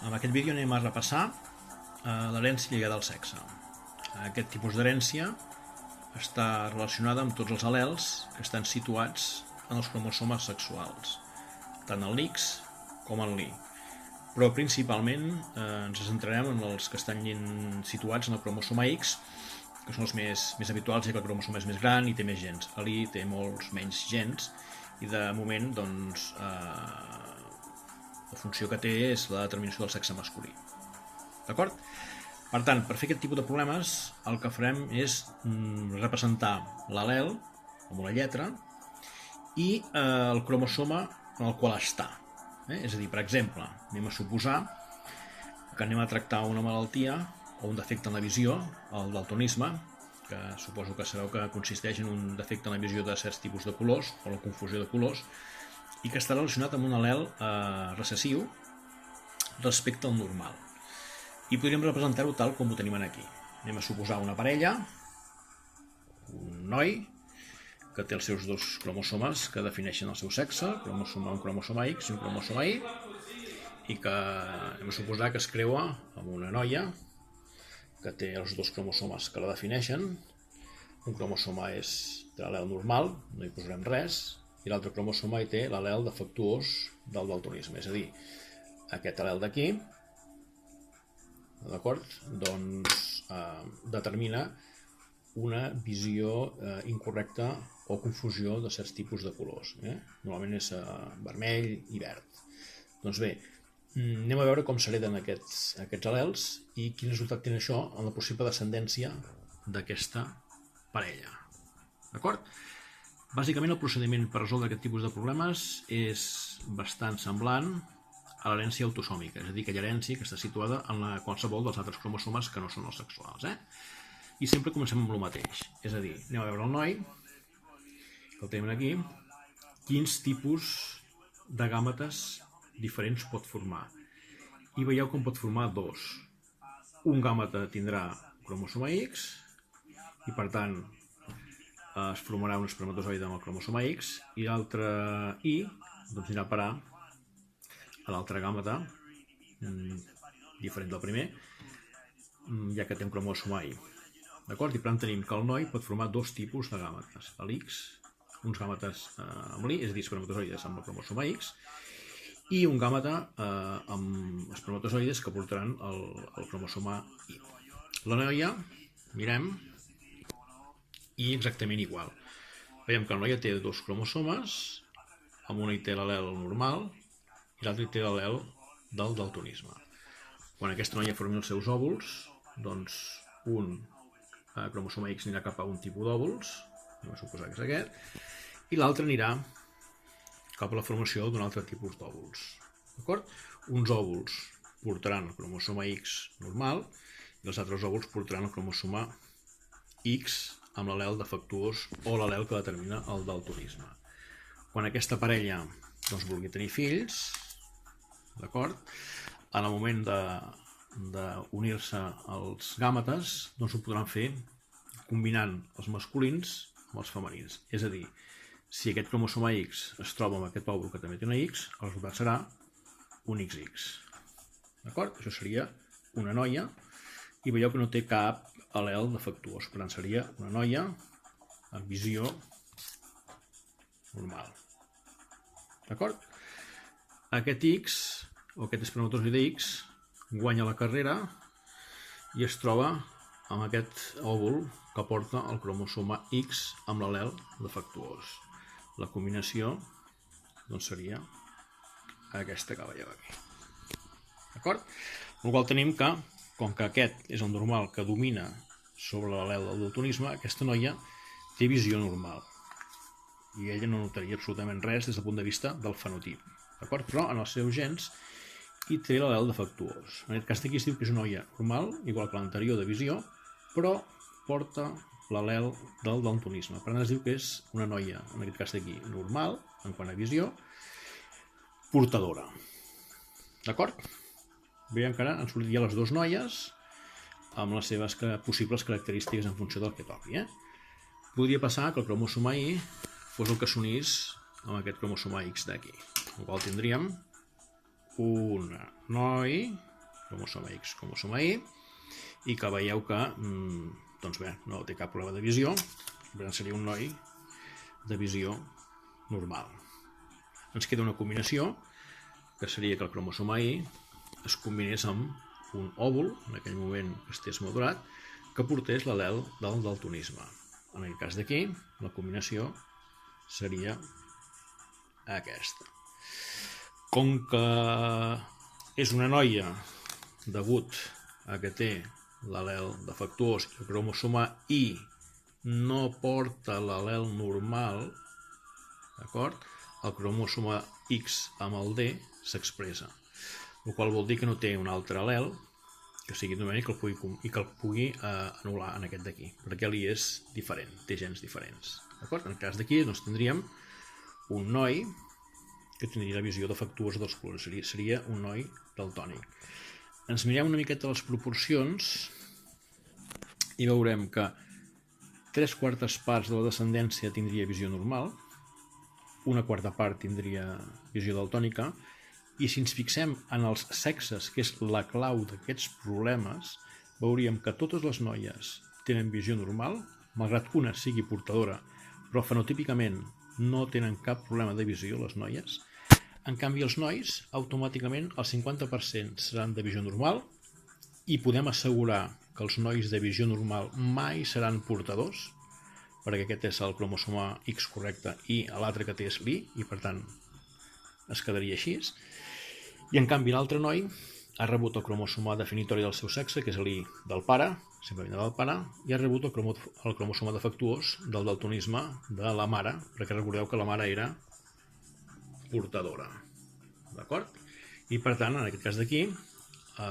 En aquest vídeo anem a repassar l'herència lligada al sexe. Aquest tipus d'herència està relacionada amb tots els al·lels que estan situats en els cromosomes sexuals, tant en l'X com en l'Y. Però principalment ens centrarem en els que estan situats en el cromosoma X, que són els més habituals, ja que el cromosoma és més gran i té més gens. L'Y té molts menys gens i de moment doncs, la funció que té és la determinació del sexe masculí. D'acord? Per tant, per fer aquest tipus de problemes, el que farem és representar l'al·lel amb una lletra i el cromosoma en el qual està. És a dir, per exemple, anem a suposar que anem a tractar una malaltia o un defecte en la visió, el daltonisme, que suposo que sabeu que consisteix en un defecte en la visió de certs tipus de colors o la confusió de colors, i que està relacionat amb un al·lel recessiu respecte al normal. I podríem representar-ho tal com ho tenim aquí. Anem a suposar una parella, un noi, que té els seus dos cromosomes que defineixen el seu sexe, un cromosoma X i un cromosoma Y, i que anem a suposar que es creua amb una noia que té els dos cromosomes que la defineixen. Un cromosoma té l'al·lel normal, no hi posarem res, i l'altre cromosoma té l'al·lel defectuós del daltonisme, és a dir, aquest al·lel d'aquí, d'acord, doncs determina una visió incorrecta o confusió de certs tipus de colors. Normalment és vermell i verd. Doncs bé, anem a veure com s'hereden aquests al·lels i quin resultat té això en la possible descendència d'aquesta parella. D'acord? Bàsicament el procediment per resoldre aquest tipus de problemes és bastant semblant a l'herència autosòmica, és a dir, aquella herència que està situada en qualsevol dels altres cromosomes que no són els sexuals. I sempre comencem amb el mateix, és a dir, anem a veure el noi, que el tenim aquí, quins tipus de gàmetes diferents pot formar. I veieu com pot formar dos. Un gàmeta tindrà cromosoma X i per tant es formarà un espermatozoide amb el cromosoma X i l'altre Y doncs anirà a parar a l'altre gàmeta diferent del primer, ja que té un cromosoma Y. D'acord? I per tant tenim que el noi pot formar dos tipus de gàmetes. L'X, uns gàmetes amb l'Y, és a dir, espermatozoides amb el cromosoma X, i un gàmeta amb espermatozoides que portaran el cromosoma Y. La noia, mirem, i exactament igual. Veiem que la noia té dos cromosomes, amb una hi té l'al·lel normal i l'altre hi té l'al·lel del daltonisme. Quan aquesta noia formi els seus òvuls, doncs un cromosoma X anirà cap a un tipus d'òvuls, anem a suposar que és aquest, i l'altre anirà cap a la formació d'un altre tipus d'òvuls. D'acord? Uns òvuls portaran el cromosoma X normal i els altres òvuls portaran el cromosoma X amb l'al·lel defectuós o l'al·lel que determina el daltonisme. Quan aquesta parella vulgui tenir fills, d'acord, en el moment d'unir-se els gàmetes, ho podran fer combinant els masculins amb els femenins. És a dir, si aquest cromosoma X es troba amb aquest òvul que també té una X, el resultat serà un XX. D'acord? Això seria una noia i veieu que no té cap al·lel defectuós, per tant seria una noia amb visió normal. D'acord? Aquest X, o aquest espermatozoide X, guanya la carrera i es troba amb aquest òvul que porta el cromosoma X amb l'al·lel defectuós. La combinació seria aquesta que veieu aquí. D'acord? Amb la qual tenim que, com que aquest és el normal que domina sobre l'al·lel del daltonisme, aquesta noia té visió normal i ella no notaria absolutament res des del punt de vista del fenotip. D'acord? Però en els seus gens hi té l'al·lel defectuós. En aquest cas aquí es diu que és una noia normal, igual que l'anterior de visió, però porta l'al·lel del daltonisme. Per tant es diu que és una noia, en aquest cas d'aquí, normal, en quant a visió, portadora. D'acord? Veiem que ara han sortit ja les dues noies amb les seves possibles característiques en funció del que toqui. Podria passar que el cromosoma Y fos el que s'unís amb aquest cromosoma X d'aquí, el qual tindríem un noi cromosoma X, cromosoma Y, i que veieu que doncs bé, no té cap problema de visió, per tant seria un noi de visió normal. Ens queda una combinació, que seria que el cromosoma Y es combinés amb un òvul, en aquell moment que estés madurat, que portés l'al·lel del daltonisme. En aquest cas d'aquí, la combinació seria aquesta. Com que és una noia degut a que té l'al·lel defectuós i el cromosoma Y no porta l'al·lel normal, d'acord? El cromosoma X amb el D s'expressa, el qual vol dir que no té un altre al·lel que sigui numèric i que el pugui anul·lar en aquest d'aquí, perquè l'I és diferent, té gens diferents. D'acord? En el cas d'aquí doncs, tindríem un noi que tindria la visió defectuosa dels colors, seria un noi daltònic. Ens mirem una miqueta les proporcions i veurem que 3/4 parts de la descendència tindria visió normal, 1/4 part tindria visió daltònica, i si ens fixem en els sexes, que és la clau d'aquests problemes, veuríem que totes les noies tenen visió normal, malgrat que una sigui portadora, però fenotípicament no tenen cap problema de visió, les noies. En canvi, els nois, automàticament, el 50% seran de visió normal, i podem assegurar que els nois de visió normal mai seran portadors, perquè aquest és el cromosoma X correcte i l'altre que té és l'Y, i per tant es quedaria així. I en canvi l'altre noi ha rebut el cromosoma definitori del seu sexe, que és l'Y del pare, sempre vindrà del pare, i ha rebut el cromosoma defectuós del daltonisme de la mare, perquè recordeu que la mare era portadora. D'acord? I per tant, en aquest cas d'aquí,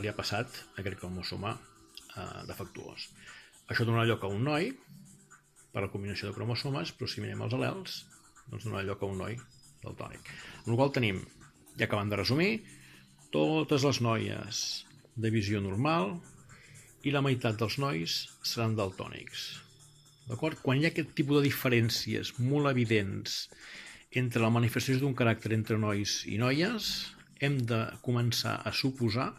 li ha passat aquest cromosoma defectuós. Això donarà lloc a un noi, per la combinació de cromosomes, però si mirem els al·lels, doncs donarà lloc a un noi daltònic. En el qual tenim, ja acabant de resumir, totes les noies de visió normal i la meitat dels nois seran daltònics. D'acord? Quan hi ha aquest tipus de diferències molt evidents entre la manifestació d'un caràcter entre nois i noies, hem de començar a suposar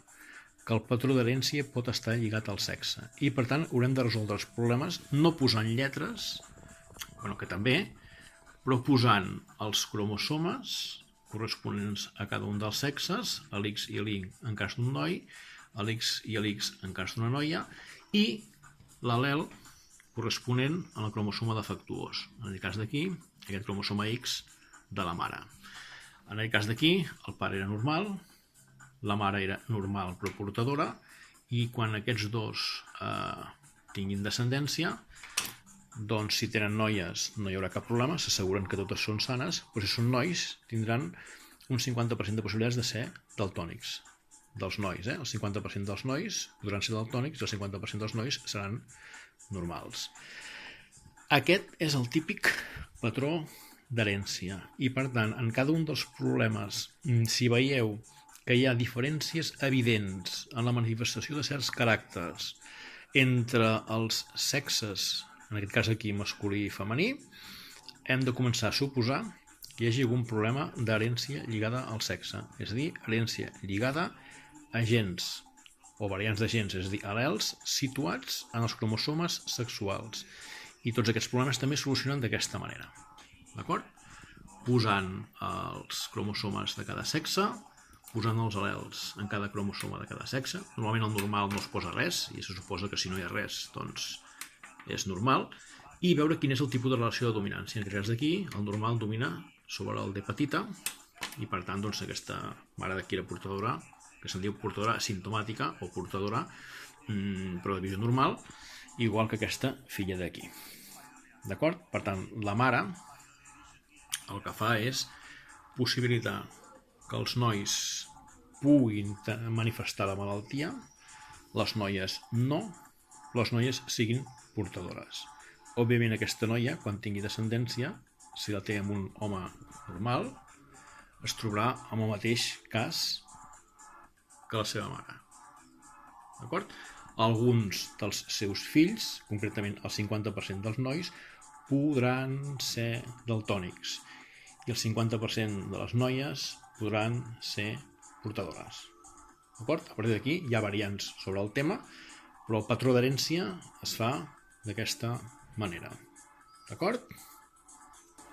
que el patró d'herència pot estar lligat al sexe. I, per tant, haurem de resoldre els problemes no posant lletres, que també, però posant els cromosomes corresponents a cada un dels sexes, l'X i l'Y en cas d'un noi, l'X i l'X en cas d'una noia, i l'al·lel corresponent al cromosoma defectuós. En el cas d'aquí, aquest cromosoma X de la mare. En el cas d'aquí, el pare era normal, la mare era normal però portadora, i quan aquests dos tinguin descendència, doncs si tenen noies no hi haurà cap problema, s'asseguren que totes són sanes, però si són nois tindran un 50% de possibilitats de ser daltònics. Dels nois, el 50% dels nois podran ser daltònics i el 50% dels nois seran normals. Aquest és el típic patró d'herència, i per tant, en cada un dels problemes, si veieu que hi ha diferències evidents en la manifestació de certs caràcters entre els sexes, en aquest cas aquí masculí i femení, hem de començar a suposar que hi hagi algun problema d'herència lligada al sexe, és a dir, herència lligada a gens o variants de gens, és a dir, al·lels situats en els cromosomes sexuals. I tots aquests problemes també es solucionen d'aquesta manera. D'acord? Posant els cromosomes de cada sexe, posant els al·lels en cada cromosoma de cada sexe. Normalment al normal no es posa res, i se suposa que si no hi ha res, doncs és normal. I veure quin és el tipus de relació de dominància. En aquest cas d'aquí, el normal domina sobre el D petita, i per tant, doncs, aquesta mare d'aquí era portadora, que se'n diu portadora asimptomàtica o portadora, però de visió normal, igual que aquesta filla d'aquí. D'acord? Per tant, la mare el que fa és possibilitar que els nois puguin manifestar la malaltia, les noies no, les noies siguin portadores. Òbviament aquesta noia, quan tingui descendència, si la té amb un home normal, es trobarà amb el mateix cas que la seva mare. D'acord? Alguns dels seus fills, concretament el 50% dels nois, podran ser daltònics, i el 50% de les noies podran ser portadores. D'acord? A partir d'aquí hi ha variants sobre el tema, però el patró d'herència es fa d'aquesta manera. D'acord?